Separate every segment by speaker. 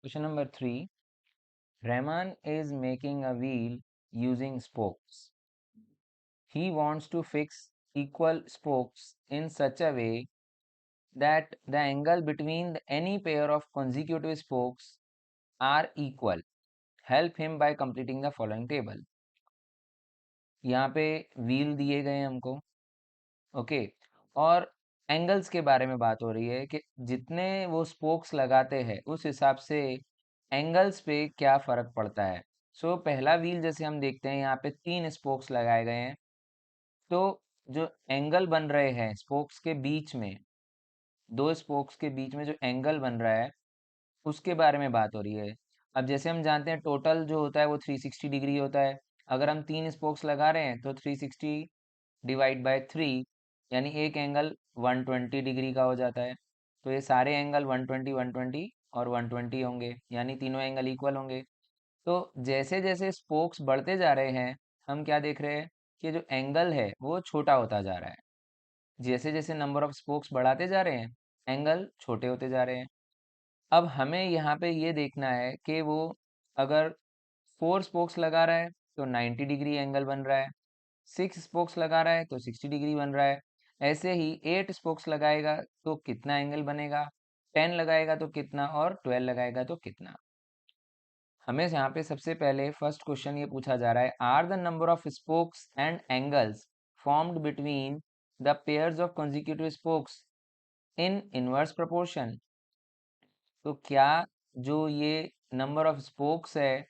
Speaker 1: Question number 3. Rahman is making a wheel using spokes. He wants to fix equal spokes in such a way that the angle between any pair of consecutive spokes are equal. Help him by completing the following table. यहाँ पे wheel दिए गए हैं हमको, okay, और angles के बारे में बात हो रही है कि जितने वो स्पोक्स लगाते हैं उस हिसाब से एंगल्स पे क्या फ़र्क पड़ता है। सो पहला व्हील जैसे हम देखते हैं यहाँ पे 3 स्पोक्स लगाए गए हैं, तो जो एंगल बन रहे हैं स्पोक्स के बीच में, 2 स्पोक्स के बीच में जो एंगल बन रहा है उसके बारे में बात हो रही है। अब जैसे हम जानते हैं टोटल जो होता है वो 360 डिग्री होता है। अगर हम 3 स्पोक्स लगा रहे हैं तो 360 डिवाइड बाय 3 यानी एक एंगल 120 डिग्री का हो जाता है। तो ये सारे एंगल 120 120 और 120 होंगे, यानी तीनों एंगल इक्वल होंगे। तो जैसे जैसे स्पोक्स बढ़ते जा रहे हैं हम क्या देख रहे हैं कि जो एंगल है वो छोटा होता जा रहा है। जैसे जैसे नंबर ऑफ स्पोक्स बढ़ाते जा रहे हैं एंगल छोटे होते जा रहे हैं। अब हमें यहाँ पे ये देखना है कि वो अगर 4 स्पोक्स लगा रहा है तो 90 डिग्री एंगल बन रहा है, 6 स्पोक्स लगा रहा है तो 60 डिग्री बन रहा है। ऐसे ही 8 स्पोक्स लगाएगा तो कितना एंगल बनेगा, 10 लगाएगा तो कितना, और 12 लगाएगा तो कितना। हमें यहाँ पे सबसे पहले फर्स्ट क्वेश्चन ये पूछा जा रहा है, are the number of spokes and angles formed between the pairs of consecutive spokes in inverse proportion। तो क्या जो ये नंबर ऑफ स्पोक्स है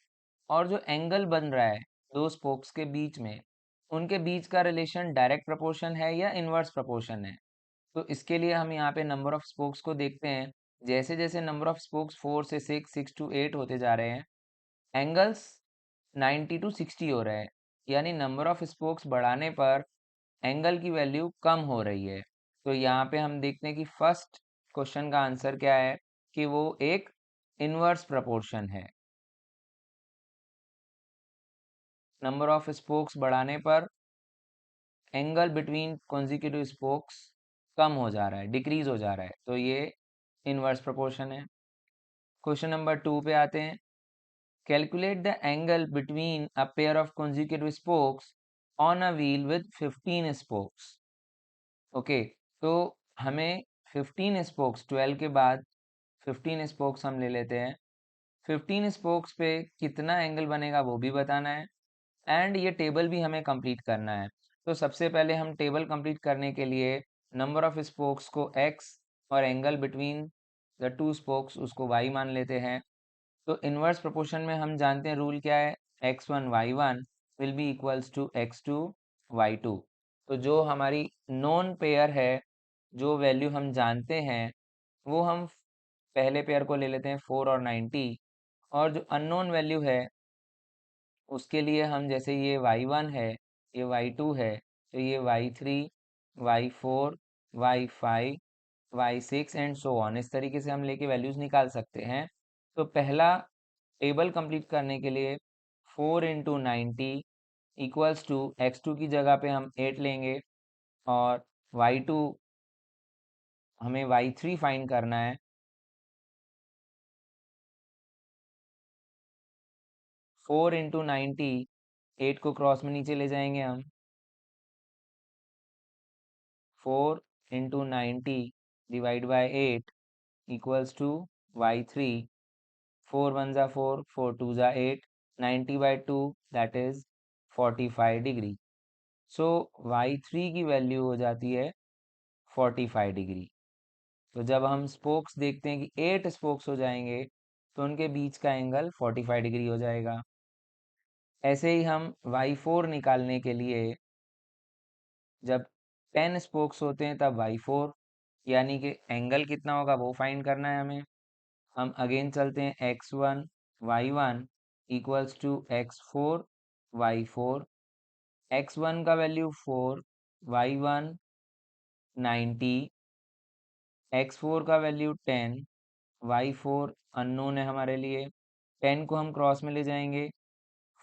Speaker 1: और जो एंगल बन रहा है दो स्पोक्स के बीच में, उनके बीच का रिलेशन डायरेक्ट प्रोपोर्शन है या इनवर्स प्रोपोर्शन है। तो इसके लिए हम यहाँ पे नंबर ऑफ स्पोक्स को देखते हैं। जैसे जैसे नंबर ऑफ स्पोक्स 4 से 6, 6 to 8 होते जा रहे हैं, एंगल्स 90 to 60 हो रहे हैं, यानी नंबर ऑफ स्पोक्स बढ़ाने पर एंगल की वैल्यू कम हो रही है। तो यहाँ पे हम देखते हैं कि फर्स्ट क्वेश्चन का आंसर क्या है कि वो एक इनवर्स प्रपोर्शन है। नंबर ऑफ स्पोक्स बढ़ाने पर एंगल बिटवीन कॉन्जिक्यूटिव स्पोक्स कम हो जा रहा है, डिक्रीज हो जा रहा है, तो ये इनवर्स प्रपोर्शन है। क्वेश्चन नंबर 2 पे आते हैं। Calculate the angle between a pair of consecutive spokes on a wheel with 15 spokes. Okay, तो हमें 15 स्पोक्स, 12 के बाद 15 स्पोक्स हम ले लेते हैं। 15 स्पोक्स पे कितना एंगल बनेगा वो भी बताना है, एंड ये टेबल भी हमें कंप्लीट करना है। तो सबसे पहले हम टेबल कंप्लीट करने के लिए नंबर ऑफ स्पोक्स को x और angle between the two spokes उसको y मान लेते हैं। तो इनवर्स प्रोपोर्शन में हम जानते हैं रूल क्या है, x1 y1 will be equals to x2 y2। तो जो हमारी नॉन पेयर है, जो वैल्यू हम जानते हैं, वो हम पहले पेयर को ले लेते हैं 4 और 90, और जो अननोन वैल्यू है उसके लिए हम, जैसे ये y1 है, ये y2 है, तो ये y3 y4 y5 y6 and so on, इस तरीके से हम लेके वैल्यूज निकाल सकते हैं। तो पहला टेबल कंप्लीट करने के लिए 4 इंटू 90 इक्वल्स टू x2 की जगह पे हम 8 लेंगे, और y2 हमें y3 फाइंड करना है। 4 इंटू 90, 8 को क्रॉस में नीचे ले जाएंगे हम, 4 into 90 divide by 8 equals to y3। 4 1 जा 4, 4 2 जा 8, 90 by 2 that is 45 degree. So y3 की वैल्यू हो जाती है 45 डिग्री। तो जब हम स्पोक्स देखते हैं कि 8 स्पोक्स हो जाएंगे तो उनके बीच का एंगल 45 डिग्री हो जाएगा। ऐसे ही हम y4 निकालने के लिए, जब 10 स्पोक्स होते हैं तब y4, यानी कि एंगल कितना होगा वो फाइंड करना है हमें। हम अगेन चलते हैं, x1 y1 equals to x4 y4। x1 का वैल्यू 4, y1 90, x4 का वैल्यू 10, y4 अननोन है हमारे लिए। 10 को हम क्रॉस में ले जाएंगे,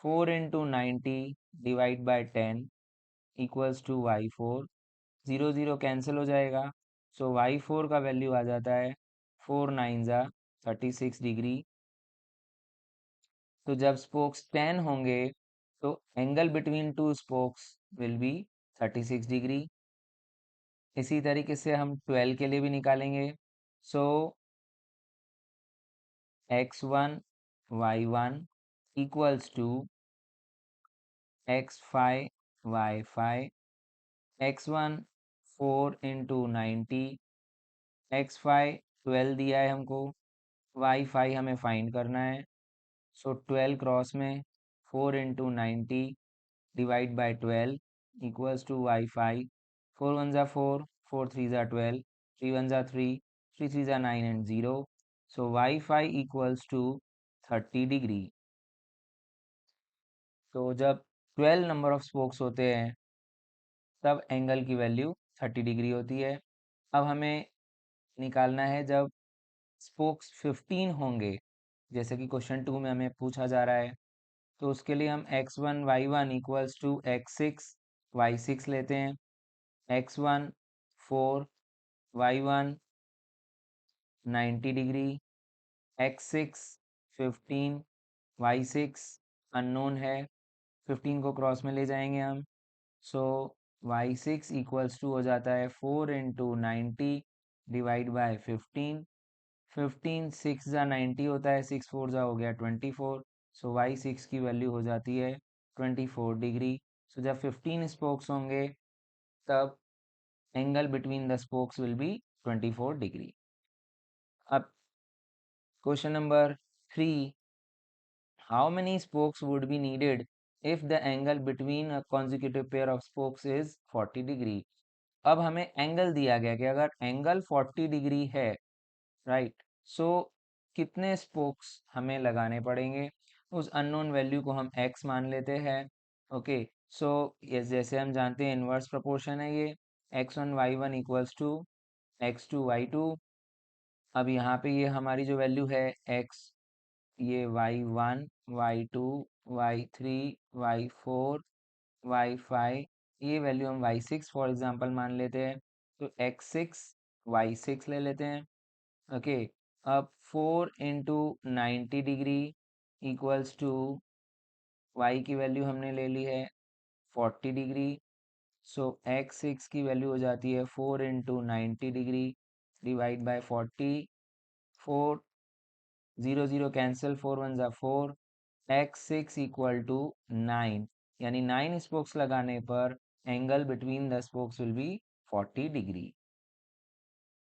Speaker 1: 4 into 90 divide by 10 equals to y4। 0 0 cancel हो जाएगा, सो y4 का वैल्यू आ जाता है 4 9 जा 36 डिग्री। तो जब स्पोक्स 10 होंगे तो angle between two spokes will be 36 degree. इसी तरीके से हम 12 के लिए भी निकालेंगे। सो x1 y1 equals to x5 y5, x1 4 into 90, x5 12 दिया है हमको, y5 हमें फाइंड करना है। सो 12 क्रॉस में 4 into 90 divide by 12 equals to y5, 4 1 ज़ा 4, 4 3 ज़ा 12, 3 1 ज़ा 3, 3 3 ज़ा 9 and 0। So y5 equals to 30 degree. तो जब 12 नंबर ऑफ स्पोक्स होते हैं तब एंगल की वैल्यू 30 डिग्री होती है। अब हमें निकालना है जब स्पोक्स 15 होंगे, जैसे कि क्वेश्चन 2 में हमें पूछा जा रहा है। तो उसके लिए हम x1 y1 equals to x6 y6 लेते हैं। x1 4, y1 90 degree, x6 15, y6 unknown है, 15 को क्रॉस में ले जाएंगे हम। सो y6 इक्वल्स टू हो जाता है 4 इंटू 90 डिवाइड बाय 15, 15 6 ज़ा 90 होता है, 6 4 ज़ा हो गया 24। सो y6 की वैल्यू हो जाती है 24 डिग्री। सो जब 15 स्पोक्स होंगे तब angle between the spokes will be 24 degree. अब question number 3, how many spokes would be needed if the angle between a consecutive pair of spokes is 40 degree. अब हमें एंगल दिया गया कि अगर एंगल 40 डिग्री है, राइट, सो कितने स्पोक्स हमें लगाने पड़ेंगे। उस अननोन वैल्यू को हम x मान लेते हैं। ओके, सो ये जैसे हम जानते हैं इनवर्स प्रोपोर्शन है ये, x1 y1 equals to x2 y2। अब यहाँ पे ये हमारी जो वैल्यू है x, ये y1 y2 y3 y4 y5, ये वैल्यू हम y6 फॉर एग्जांपल मान लेते हैं। तो x6 y6 ले लेते हैं। ओके, अब 4 into 90 degree equals to y की वैल्यू हमने ले ली है 40 डिग्री। सो x6 की वैल्यू हो जाती है 4 into 90 degree divide by 40, 4 0 0 cancel, 4 1 ज़ा 4, x6 इक्वल टू 9, यानी 9 स्पोक्स लगाने पर angle between the spokes will be 40 degree.